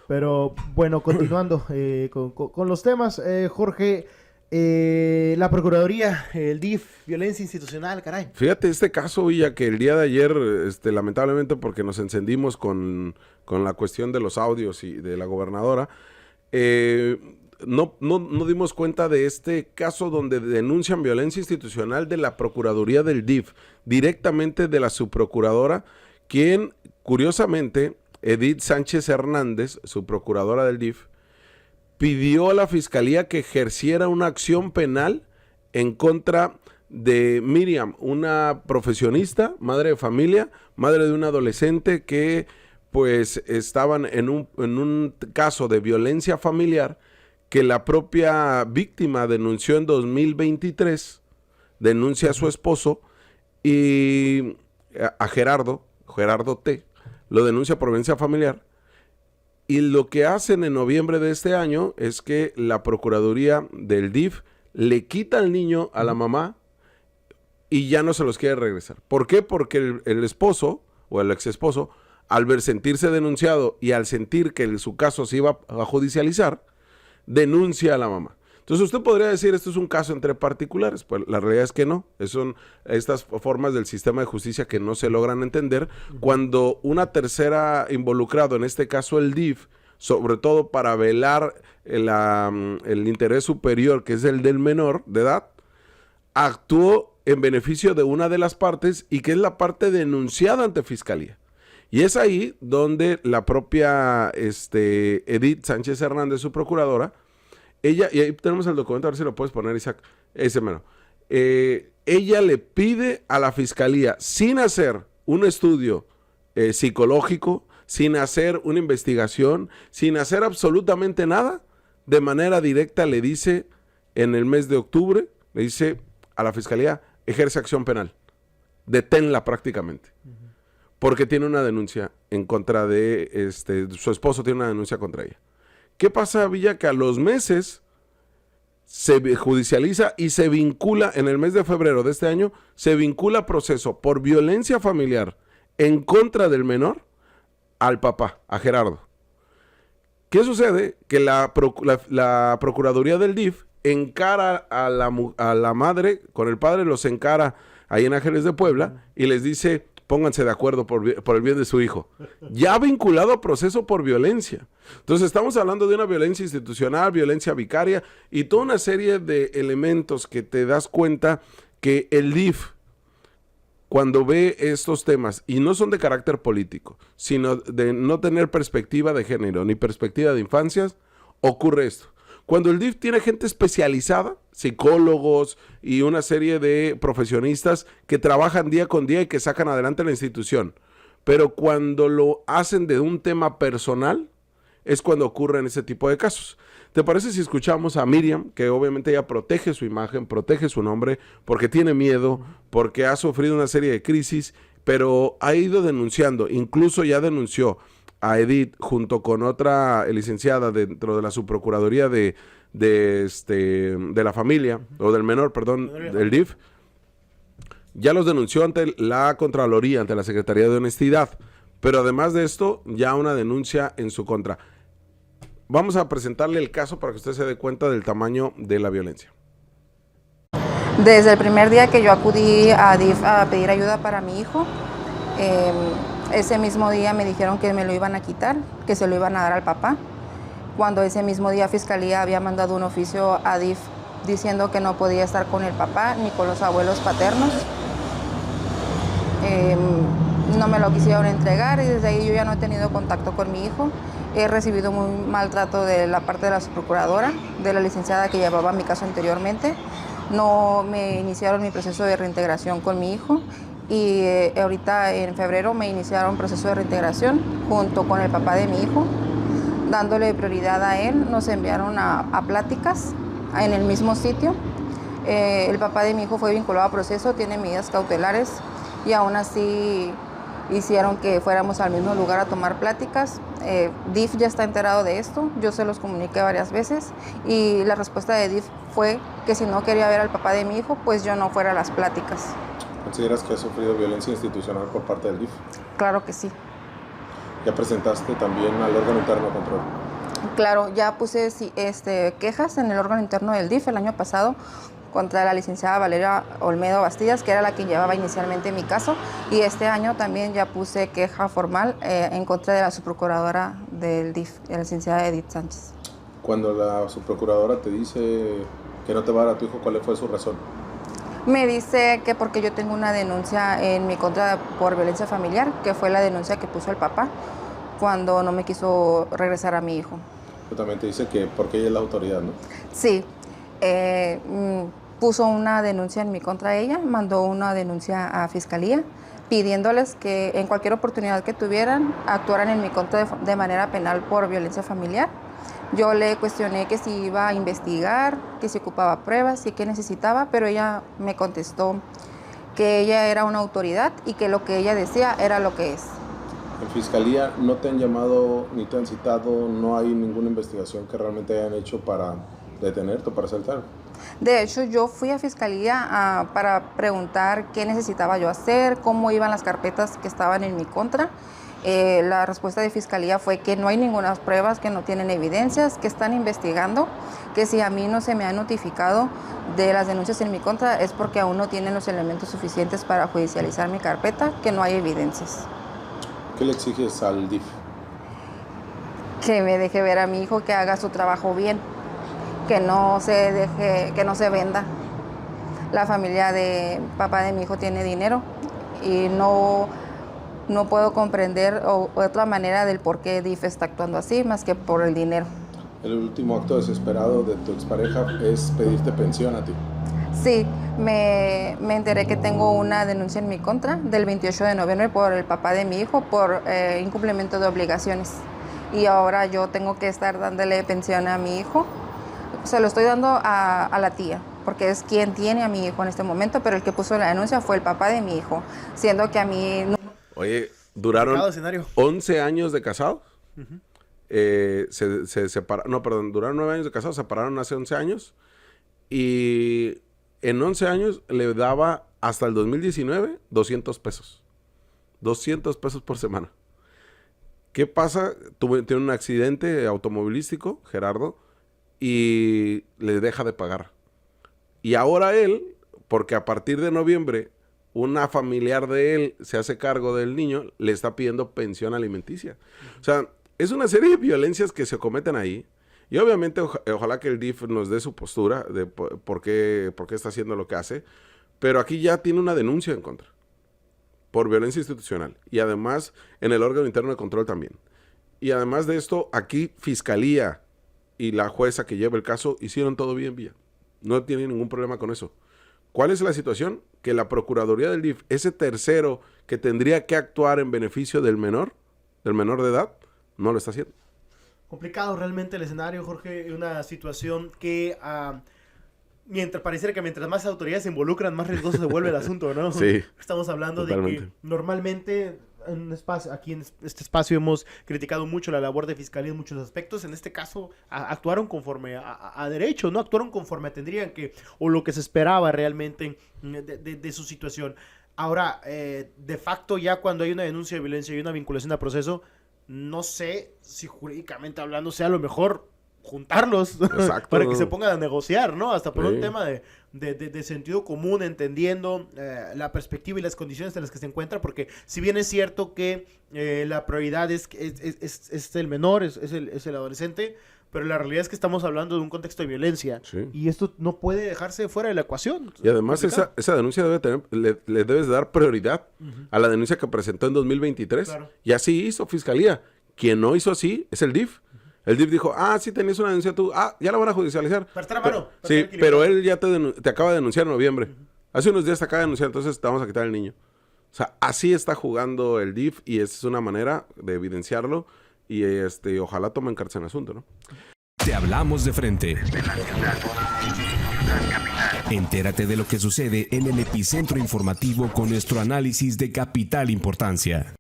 Pero bueno, continuando con los temas, Jorge, la Procuraduría, el DIF, violencia institucional, caray. Fíjate este caso, Villa, que el día de ayer, lamentablemente porque nos encendimos con la cuestión de los audios y de la gobernadora, no dimos cuenta de este caso donde denuncian violencia institucional de la Procuraduría del DIF, directamente de la subprocuradora, quien, curiosamente, Edith Sánchez Hernández, subprocuradora del DIF, pidió a la Fiscalía que ejerciera una acción penal en contra de Miriam, una profesionista, madre de familia, madre de un adolescente que pues estaban en un caso de violencia familiar que la propia víctima denunció en 2023, denuncia a su esposo y a Gerardo T., lo denuncia por violencia familiar. Y lo que hacen en noviembre de este año es que la Procuraduría del DIF le quita al niño a la mamá y ya no se los quiere regresar. ¿Por qué? Porque el esposo o el ex esposo, al sentirse denunciado y al sentir que su caso se iba a judicializar, denuncia a la mamá. Entonces usted podría decir, esto es un caso entre particulares, pues la realidad es que no, son estas formas del sistema de justicia que no se logran entender cuando una tercera involucrado, en este caso el DIF, sobre todo para velar el interés superior, que es el del menor de edad, actuó en beneficio de una de las partes y que es la parte denunciada ante Fiscalía. Y es ahí donde la propia Edith Sánchez Hernández, su procuradora, ella, y ahí tenemos el documento, a ver si lo puedes poner, Isaac, ese menos. Ella le pide a la Fiscalía, sin hacer un estudio psicológico, sin hacer una investigación, sin hacer absolutamente nada, de manera directa le dice, en el mes de octubre, le dice a la Fiscalía, ejerce acción penal, deténla prácticamente, porque tiene una denuncia en contra de, su esposo tiene una denuncia contra ella. ¿Qué pasa, Villa? Que a los meses se judicializa y se vincula, en el mes de febrero de este año, se vincula proceso por violencia familiar en contra del menor al papá, a Gerardo. ¿Qué sucede? Que la Procuraduría del DIF encara a la madre, con el padre los encara ahí en Ángeles de Puebla y les dice, pónganse de acuerdo por el bien de su hijo. Ya vinculado a proceso por violencia. Entonces estamos hablando de una violencia institucional, violencia vicaria y toda una serie de elementos que te das cuenta que el DIF, cuando ve estos temas, y no son de carácter político, sino de no tener perspectiva de género ni perspectiva de infancias, ocurre esto. Cuando el DIF tiene gente especializada, psicólogos y una serie de profesionistas que trabajan día con día y que sacan adelante la institución, pero cuando lo hacen de un tema personal, es cuando ocurren ese tipo de casos. ¿Te parece si escuchamos a Miriam, que obviamente ella protege su imagen, protege su nombre, porque tiene miedo, porque ha sufrido una serie de crisis, pero ha ido denunciando, incluso ya denunció a Edith junto con otra licenciada dentro de la subprocuraduría de la familia, o del menor, perdón, del DIF, ya los denunció ante la Contraloría, ante la Secretaría de Honestidad, pero además de esto, ya una denuncia en su contra. Vamos a presentarle el caso para que usted se dé cuenta del tamaño de la violencia. Desde el primer día que yo acudí a DIF a pedir ayuda para mi hijo, ese mismo día me dijeron que me lo iban a quitar, que se lo iban a dar al papá. Cuando ese mismo día Fiscalía había mandado un oficio a DIF diciendo que no podía estar con el papá ni con los abuelos paternos. No me lo quisieron entregar y desde ahí yo ya no he tenido contacto con mi hijo. He recibido muy maltrato de la parte de la subprocuradora, de la licenciada que llevaba mi caso anteriormente. No me iniciaron mi proceso de reintegración con mi hijo y ahorita en febrero me iniciaron proceso de reintegración junto con el papá de mi hijo, dándole prioridad a él. Nos enviaron a pláticas en el mismo sitio. El papá de mi hijo fue vinculado a proceso, tiene medidas cautelares y aún así hicieron que fuéramos al mismo lugar a tomar pláticas. DIF ya está enterado de esto, yo se los comuniqué varias veces y la respuesta de DIF fue que si no quería ver al papá de mi hijo, pues yo no fuera a las pláticas. ¿Consideras que ha sufrido violencia institucional por parte del DIF? Claro que sí. ya presentaste también al órgano interno de control. Claro, ya puse quejas en el órgano interno del DIF el año pasado contra la licenciada Valeria Olmedo Bastidas, que era la que llevaba inicialmente mi caso, y este año también ya puse queja formal en contra de la subprocuradora del DIF, la licenciada Edith Sánchez. Cuando la subprocuradora te dice que no te va a dar a tu hijo, ¿cuál fue su razón? Me dice que porque yo tengo una denuncia en mi contra por violencia familiar, que fue la denuncia que puso el papá cuando no me quiso regresar a mi hijo. Pero también te dice que porque ella es la autoridad, ¿no? Sí, puso una denuncia en mi contra ella, mandó una denuncia a Fiscalía pidiéndoles que en cualquier oportunidad que tuvieran actuaran en mi contra de manera penal por violencia familiar. Yo le cuestioné que si iba a investigar, que si ocupaba pruebas y qué necesitaba, pero ella me contestó que ella era una autoridad y que lo que ella decía era lo que es. En Fiscalía no te han llamado ni te han citado, no hay ninguna investigación que realmente hayan hecho para detenerte o para saltar. De hecho, yo fui a Fiscalía para preguntar qué necesitaba yo hacer, cómo iban las carpetas que estaban en mi contra. La respuesta de Fiscalía fue que no hay ninguna prueba, que no tienen evidencias, que están investigando, que si a mí no se me ha notificado de las denuncias en mi contra es porque aún no tienen los elementos suficientes para judicializar mi carpeta, que no hay evidencias. ¿Qué le exiges al DIF? Que me deje ver a mi hijo, que haga su trabajo bien, que no se venda. La familia de papá de mi hijo tiene dinero y no puedo comprender otra manera del por qué DIF está actuando así, más que por el dinero. El último acto desesperado de tu expareja es pedirte pensión a ti. Sí, me enteré que tengo una denuncia en mi contra del 28 de noviembre por el papá de mi hijo por incumplimiento de obligaciones. Y ahora yo tengo que estar dándole pensión a mi hijo. Se lo estoy dando a la tía, porque es quien tiene a mi hijo en este momento, pero el que puso la denuncia fue el papá de mi hijo, siendo que a mí no... Oye, duraron 11 años de casados. Uh-huh. Se separaron, no, perdón, duraron 9 años de casados, se separaron hace 11 años. Y en 11 años le daba hasta el 2019 200 pesos. 200 pesos por semana. ¿Qué pasa? Tiene un accidente automovilístico, Gerardo, y le deja de pagar. Y ahora él, porque a partir de noviembre una familiar de él se hace cargo del niño, le está pidiendo pensión alimenticia. O sea, es una serie de violencias que se cometen ahí. Y obviamente ojalá que el DIF nos dé su postura de por qué está haciendo lo que hace. Pero aquí ya tiene una denuncia en contra por violencia institucional. Y además en el órgano interno de control también. Y además de esto, aquí Fiscalía y la jueza que lleva el caso hicieron todo bien, Villa. No tiene ningún problema con eso. ¿Cuál es la situación? Que la Procuraduría del DIF, ese tercero que tendría que actuar en beneficio del menor de edad, no lo está haciendo. Complicado realmente el escenario, Jorge, una situación que pareciera que mientras más autoridades se involucran, más riesgoso se vuelve el asunto, ¿no? Sí. Estamos hablando totalmente. De que normalmente aquí en este espacio hemos criticado mucho la labor de Fiscalía en muchos aspectos. En este caso actuaron conforme a derecho, no actuaron conforme tendrían que, o lo que se esperaba realmente de su situación. Ahora, de facto, ya cuando hay una denuncia de violencia y una vinculación a proceso, no sé si jurídicamente hablando sea lo mejor juntarlos para que se pongan a negociar, ¿no? Hasta por un tema de sentido común, entendiendo la perspectiva y las condiciones en las que se encuentra, porque si bien es cierto que la prioridad es el menor, es el adolescente, pero la realidad es que estamos hablando de un contexto de violencia, y esto no puede dejarse fuera de la ecuación. Y además esa denuncia le debes dar prioridad a la denuncia que presentó en 2023, claro. Y así hizo Fiscalía. Quien no hizo así es el DIF. El DIF dijo, sí tenías una denuncia tú, ya la van a judicializar. Pero él ya te acaba de denunciar en noviembre. Hace unos días te acaba de denunciar, entonces te vamos a quitar el niño. O sea, así está jugando el DIF y esa es una manera de evidenciarlo y ojalá tomen cartas en el asunto, ¿no? Te hablamos de frente. Entérate de lo que sucede en el epicentro informativo con nuestro análisis de capital importancia.